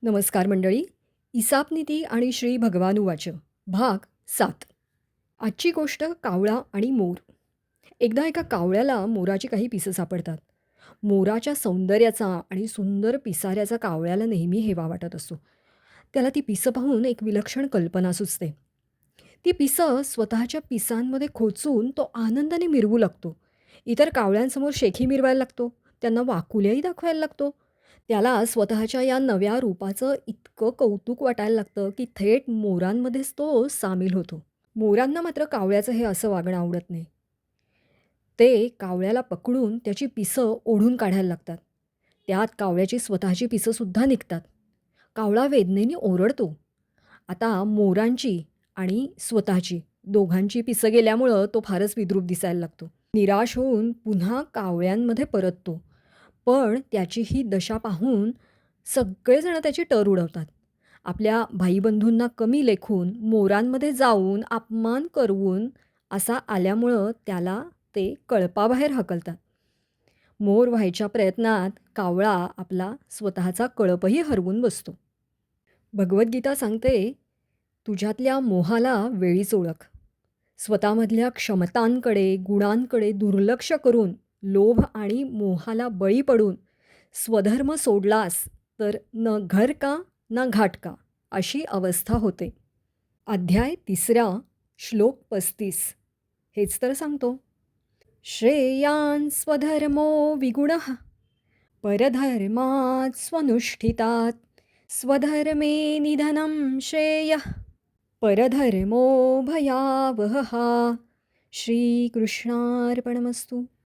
नमस्कार मंडळी. इसापनीती आणि श्री भगवानुवाच भाग 7. आजची गोष्ट कावळा आणि मोर. एकदा एका कावळ्याला मोराची काही पिसं सापडतात. मोराच्या सौंदर्याचा आणि सुंदर पिसाऱ्याचा कावळ्याला नेहमी हेवा वाटत असतो. त्याला ती पिसं पाहून एक विलक्षण कल्पना सुचते. ती पिसं स्वतःच्या पिसांमध्ये खोचून तो आनंदाने मिरवू लागतो. इतर कावळ्यांसमोर शेखी मिरवायला लागतो. त्यांना वाकुल्याही दाखवायला लागतो. त्याला स्वतःच्या या नव्या रूपाचं इतकं कौतुक वाटायला लागतं की थेट मोरांमध्येच तो सामील होतो. मोरांना मात्र कावळ्याचं हे असं वागणं आवडत नाही. ते कावळ्याला पकडून त्याची पिसं ओढून काढायला लागतात. त्यात कावळ्याची स्वतःची पिसंसुद्धा निघतात. कावळा वेदनेने ओरडतो. आता मोरांची आणि स्वतःची दोघांची पिसं गेल्यामुळं तो फारच विद्रूप दिसायला लागतो. निराश होऊन पुन्हा कावळ्यांमध्ये परततो. पण त्याची ही दशा पाहून सगळेजण त्याची टर उडवतात. आपल्या भाईबंधूंना कमी लेखून मोरांमध्ये जाऊन अपमान करवून असा आल्यामुळं त्याला ते कळपाबाहेर हकलतात. मोर व्हायच्या प्रयत्नात कावळा आपला स्वतःचा कळपही हरवून बसतो. भगवद्गीता सांगते, तुझ्यातल्या मोहाला वेळीच ओळख. स्वतःमधल्या क्षमतांकडे, गुणांकडे दुर्लक्ष करून, लोभ आणि मोहाला बळी पडून स्वधर्म सोडलास तर न घर का ना घाट का अशी अवस्था होते. अध्याय 3 श्लोक 35 हेच तर सांगतो. श्रेयान् स्वधर्मो विगुणः परधर्मात् स्वनुष्ठितात् स्वधर्मे निधनं श्रेयः परधर्मो भयावहः. श्रीकृष्णार्पणमस्तु.